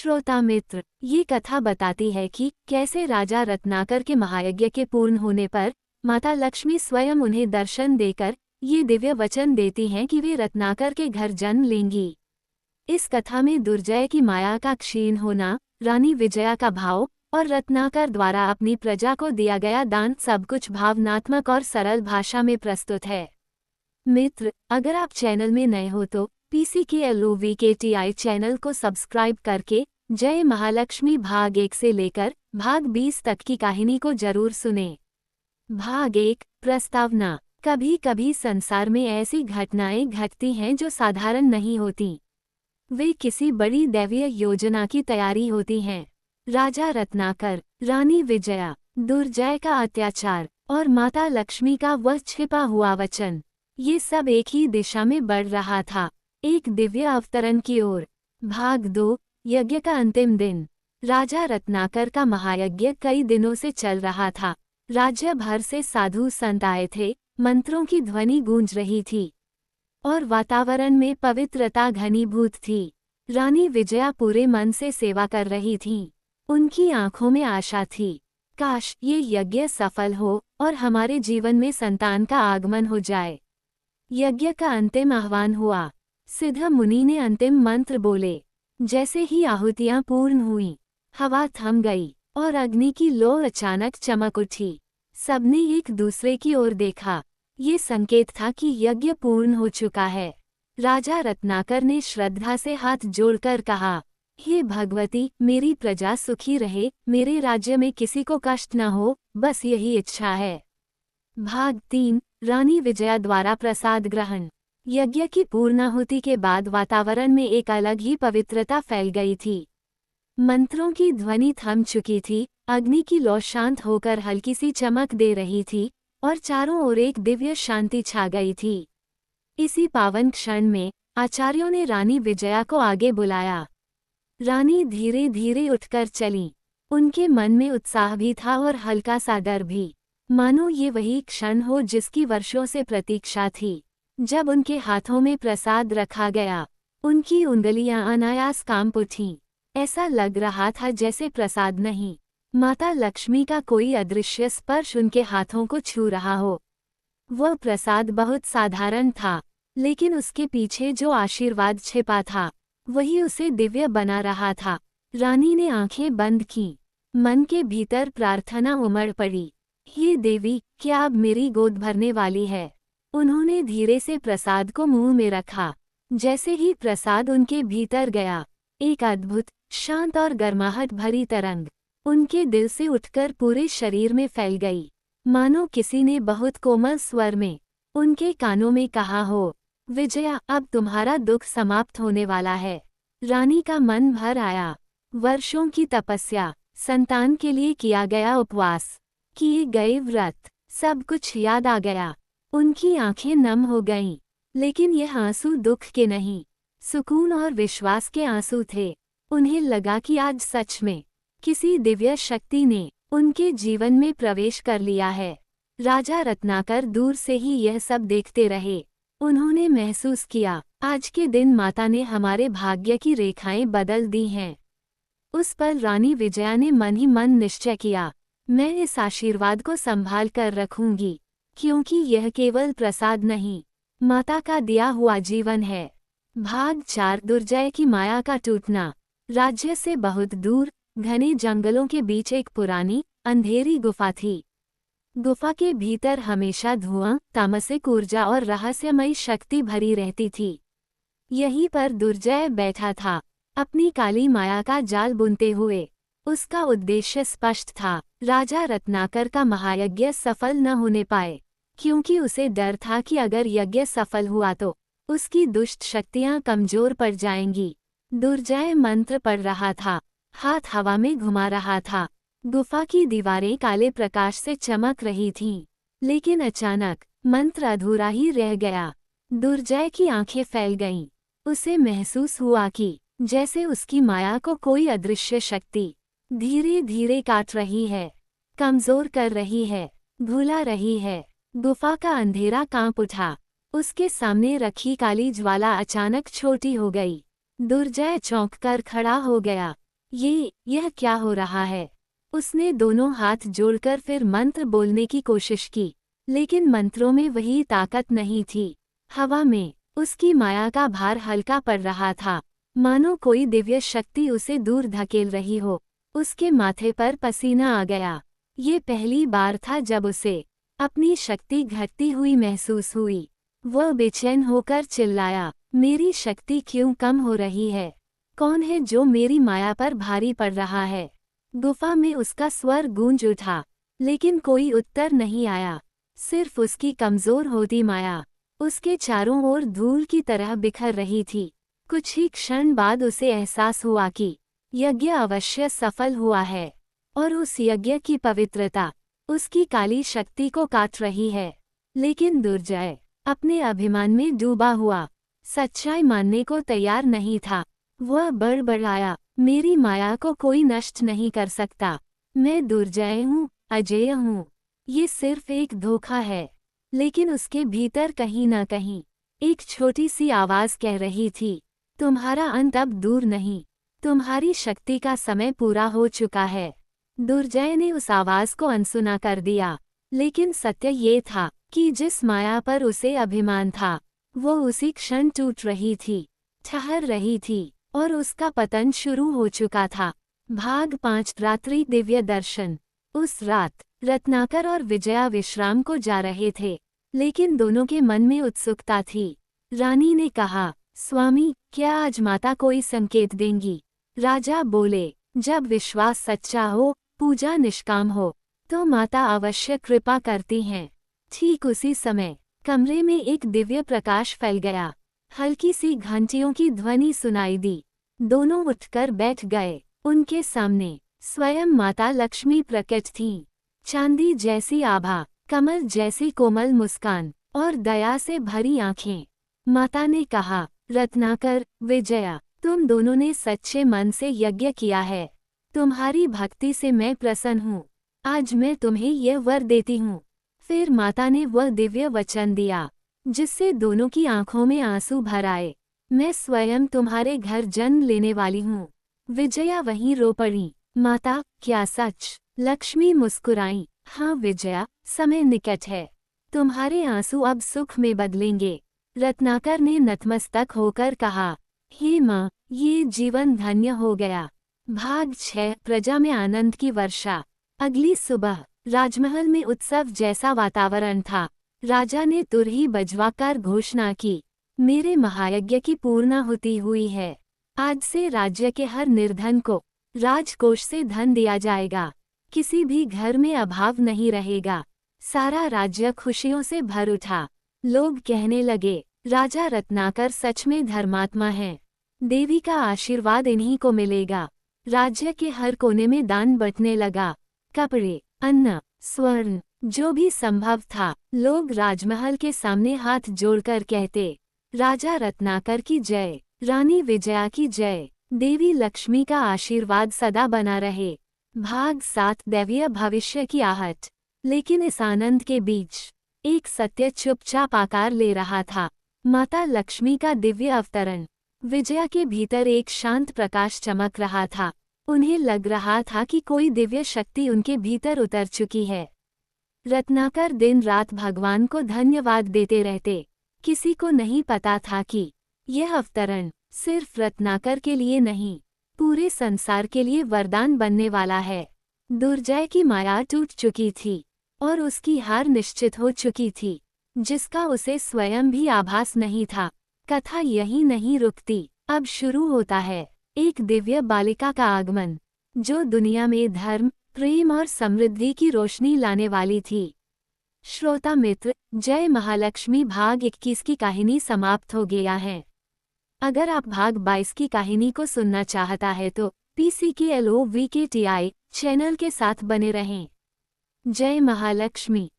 श्रोता मित्र, ये कथा बताती है कि कैसे राजा रत्नाकर के महायज्ञ के पूर्ण होने पर माता लक्ष्मी स्वयं उन्हें दर्शन देकर ये दिव्य वचन देती हैं कि वे रत्नाकर के घर जन्म लेंगी। इस कथा में दुर्जय की माया का क्षीण होना, रानी विजया का भाव और रत्नाकर द्वारा अपनी प्रजा को दिया गया दान सब कुछ भावनात्मक और सरल भाषा में प्रस्तुत है। मित्र, अगर आप चैनल में नए हो तो PCKLOVKTI चैनल को सब्सक्राइब करके जय महालक्ष्मी भाग 1 से लेकर भाग 20 तक की कहानी को जरूर सुनें। भाग 1, प्रस्तावना। कभी कभी संसार में ऐसी घटनाएं घटती हैं जो साधारण नहीं होती। वे किसी बड़ी दैवीय योजना की तैयारी होती हैं। राजा रत्नाकर, रानी विजया, दुर्जय का अत्याचार और माता लक्ष्मी का वह छिपा हुआ वचन, ये सब एक ही दिशा में बढ़ रहा था, एक दिव्य अवतरण की ओर। भाग 2, यज्ञ का अंतिम दिन। राजा रत्नाकर का महायज्ञ कई दिनों से चल रहा था। राज्य भर से साधु संत आए थे, मंत्रों की ध्वनि गूंज रही थी और वातावरण में पवित्रता घनीभूत थी। रानी विजया पूरे मन से सेवा कर रही थीं। उनकी आंखों में आशा थी, काश ये यज्ञ सफल हो और हमारे जीवन में संतान का आगमन हो जाए। यज्ञ का अंतिम आह्वान हुआ। सिद्ध मुनि ने अंतिम मंत्र बोले। जैसे ही आहुतियां पूर्ण हुईं, हवा थम गई और अग्नि की लौ अचानक चमक उठी। सबने एक दूसरे की ओर देखा। ये संकेत था कि यज्ञ पूर्ण हो चुका है। राजा रत्नाकर ने श्रद्धा से हाथ जोड़कर कहा, हे भगवती, मेरी प्रजा सुखी रहे, मेरे राज्य में किसी को कष्ट न हो, बस यही इच्छा है। भाग 3, रानी विजया द्वारा प्रसाद ग्रहण। यज्ञ की पूर्णाहुति के बाद वातावरण में एक अलग ही पवित्रता फैल गई थी। मंत्रों की ध्वनि थम चुकी थी, अग्नि की लौ शांत होकर हल्की सी चमक दे रही थी और चारों ओर एक दिव्य शांति छा गई थी। इसी पावन क्षण में आचार्यों ने रानी विजया को आगे बुलाया। रानी धीरे धीरे उठकर चली। उनके मन में उत्साह भी था और हल्का सा डर भी, मानो ये वही क्षण हो जिसकी वर्षों से प्रतीक्षा थी। जब उनके हाथों में प्रसाद रखा गया, उनकी उंगलियां अनायास कांप उठीं। ऐसा लग रहा था जैसे प्रसाद नहीं, माता लक्ष्मी का कोई अदृश्य स्पर्श उनके हाथों को छू रहा हो। वह प्रसाद बहुत साधारण था, लेकिन उसके पीछे जो आशीर्वाद छिपा था वही उसे दिव्य बना रहा था। रानी ने आंखें बंद कीं। मन के भीतर प्रार्थना उमड़ पड़ी, हे देवी, क्या अब मेरी गोद भरने वाली है? उन्होंने धीरे से प्रसाद को मुंह में रखा। जैसे ही प्रसाद उनके भीतर गया, एक अद्भुत, शांत और गर्माहट भरी तरंग उनके दिल से उठकर पूरे शरीर में फैल गई, मानो किसी ने बहुत कोमल स्वर में उनके कानों में कहा हो, विजया, अब तुम्हारा दुख समाप्त होने वाला है। रानी का मन भर आया। वर्षों की तपस्या, संतान के लिए किया गया उपवास, किए गए व्रत, सब कुछ याद आ गया। उनकी आंखें नम हो गईं, लेकिन यह आंसू दुख के नहीं, सुकून और विश्वास के आंसू थे। उन्हें लगा कि आज सच में किसी दिव्य शक्ति ने उनके जीवन में प्रवेश कर लिया है। राजा रत्नाकर दूर से ही यह सब देखते रहे। उन्होंने महसूस किया, आज के दिन माता ने हमारे भाग्य की रेखाएं बदल दी हैं। उस पर रानी विजया ने मन ही मन निश्चय किया, मैं इस आशीर्वाद को संभाल कर रखूंगी, क्योंकि यह केवल प्रसाद नहीं, माता का दिया हुआ जीवन है। भाग 4, दुर्जय की माया का टूटना। राज्य से बहुत दूर घने जंगलों के बीच एक पुरानी अंधेरी गुफा थी। गुफा के भीतर हमेशा धुआं, तामसिक ऊर्जा और रहस्यमयी शक्ति भरी रहती थी। यहीं पर दुर्जय बैठा था, अपनी काली माया का जाल बुनते हुए। उसका उद्देश्य स्पष्ट था, राजा रत्नाकर का महायज्ञ सफल न होने पाए, क्योंकि उसे डर था कि अगर यज्ञ सफल हुआ तो उसकी दुष्ट शक्तियां कमजोर पड़ जाएंगी। दुर्जय मंत्र पढ़ रहा था, हाथ हवा में घुमा रहा था। गुफा की दीवारें काले प्रकाश से चमक रही थीं, लेकिन अचानक मंत्र अधूरा ही रह गया। दुर्जय की आंखें फैल गईं। उसे महसूस हुआ कि जैसे उसकी माया को कोई अदृश्य शक्ति धीरे धीरे काट रही है, कमजोर कर रही है, भुला रही है। गुफा का अंधेरा कांप उठा। उसके सामने रखी काली ज्वाला अचानक छोटी हो गई। दुर्जय चौंक कर खड़ा हो गया। यह क्या हो रहा है? उसने दोनों हाथ जोड़कर फिर मंत्र बोलने की कोशिश की, लेकिन मंत्रों में वही ताकत नहीं थी। हवा में उसकी माया का भार हल्का पड़ रहा था, मानो कोई दिव्य शक्ति उसे दूर धकेल रही हो। उसके माथे पर पसीना आ गया। ये पहली बार था जब उसे अपनी शक्ति घटती हुई महसूस हुई। वह बेचैन होकर चिल्लाया, मेरी शक्ति क्यों कम हो रही है? कौन है जो मेरी माया पर भारी पड़ रहा है? गुफा में उसका स्वर गूंज उठा, लेकिन कोई उत्तर नहीं आया। सिर्फ उसकी कमजोर होती माया उसके चारों ओर धूल की तरह बिखर रही थी। कुछ ही क्षण बाद उसे एहसास हुआ कि यज्ञ अवश्य सफल हुआ है, और उस यज्ञ की पवित्रता उसकी काली शक्ति को काट रही है। लेकिन दुर्जय अपने अभिमान में डूबा हुआ सच्चाई मानने को तैयार नहीं था। वह बड़बड़ाया, मेरी माया को कोई नष्ट नहीं कर सकता। मैं दुर्जय हूँ, अजेय हूँ। ये सिर्फ एक धोखा है। लेकिन उसके भीतर कहीं न कहीं एक छोटी सी आवाज़ कह रही थी, तुम्हारा अंत अब दूर नहीं, तुम्हारी शक्ति का समय पूरा हो चुका है। दुर्जय ने उस आवाज़ को अनसुना कर दिया, लेकिन सत्य ये था कि जिस माया पर उसे अभिमान था, वो उसी क्षण टूट रही थी, ठहर रही थी, और उसका पतन शुरू हो चुका था। भाग 5 रात्रि दिव्य दर्शन। उस रात रत्नाकर और विजया विश्राम को जा रहे थे, लेकिन दोनों के मन में उत्सुकता थी। रानी ने कहा, स्वामी, क्या आज माता कोई संकेत देंगी? राजा बोले, जब विश्वास सच्चा हो, पूजा निष्काम हो, तो माता अवश्य कृपा करती हैं। ठीक उसी समय कमरे में एक दिव्य प्रकाश फैल गया। हल्की सी घंटियों की ध्वनि सुनाई दी। दोनों उठकर बैठ गए। उनके सामने स्वयं माता लक्ष्मी प्रकट थीं। चांदी जैसी आभा, कमल जैसी कोमल मुस्कान और दया से भरी आंखें। माता ने कहा, रत्नाकर, विजया, तुम दोनों ने सच्चे मन से यज्ञ किया है। तुम्हारी भक्ति से मैं प्रसन्न हूँ। आज मैं तुम्हें यह वर देती हूँ। फिर माता ने वह दिव्य वचन दिया, जिससे दोनों की आंखों में आंसू भर आए। मैं स्वयं तुम्हारे घर जन्म लेने वाली हूँ। विजया वहीं रो पड़ी। माता, क्या सच? लक्ष्मी मुस्कुराई। हाँ विजया, समय निकट है। तुम्हारे आंसू अब सुख में बदलेंगे। रत्नाकर ने नतमस्तक होकर कहा, हे माँ, ये जीवन धन्य हो गया। भाग 6 प्रजा में आनंद की वर्षा। अगली सुबह राजमहल में उत्सव जैसा वातावरण था। राजा ने तुरही बजवाकर घोषणा की, मेरे महायज्ञ की पूर्णाहुति हुई है। आज से राज्य के हर निर्धन को राजकोष से धन दिया जाएगा। किसी भी घर में अभाव नहीं रहेगा। सारा राज्य खुशियों से भर उठा। लोग कहने लगे, राजा रत्नाकर सच में धर्मात्मा हैं। देवी का आशीर्वाद इन्हीं को मिलेगा। राज्य के हर कोने में दान बंटने लगा। कपड़े, अन्न, स्वर्ण, जो भी संभव था, लोग राजमहल के सामने हाथ जोड़कर कहते, राजा रत्नाकर की जय, रानी विजया की जय, देवी लक्ष्मी का आशीर्वाद सदा बना रहे। भाग 7 दैवीय भविष्य की आहट। लेकिन इस आनंद के बीच एक सत्य चुपचाप आकार ले रहा था। माता लक्ष्मी का दिव्य अवतरण। विजया के भीतर एक शांत प्रकाश चमक रहा था। उन्हें लग रहा था कि कोई दिव्य शक्ति उनके भीतर उतर चुकी है। रत्नाकर दिन रात भगवान को धन्यवाद देते रहते। किसी को नहीं पता था कि यह अवतरण सिर्फ रत्नाकर के लिए नहीं, पूरे संसार के लिए वरदान बनने वाला है। दुर्जय की माया टूट चुकी थी और उसकी हार निश्चित हो चुकी थी, जिसका उसे स्वयं भी आभास नहीं था। कथा यहीं नहीं रुकती, अब शुरू होता है एक दिव्य बालिका का आगमन, जो दुनिया में धर्म, प्रेम और समृद्धि की रोशनी लाने वाली थी। श्रोता मित्र, जय महालक्ष्मी भाग 21 की कहानी समाप्त हो गया है। अगर आप भाग 22 की कहानी को सुनना चाहता है तो PCKLOVKTI चैनल के साथ बने रहें। जय महालक्ष्मी।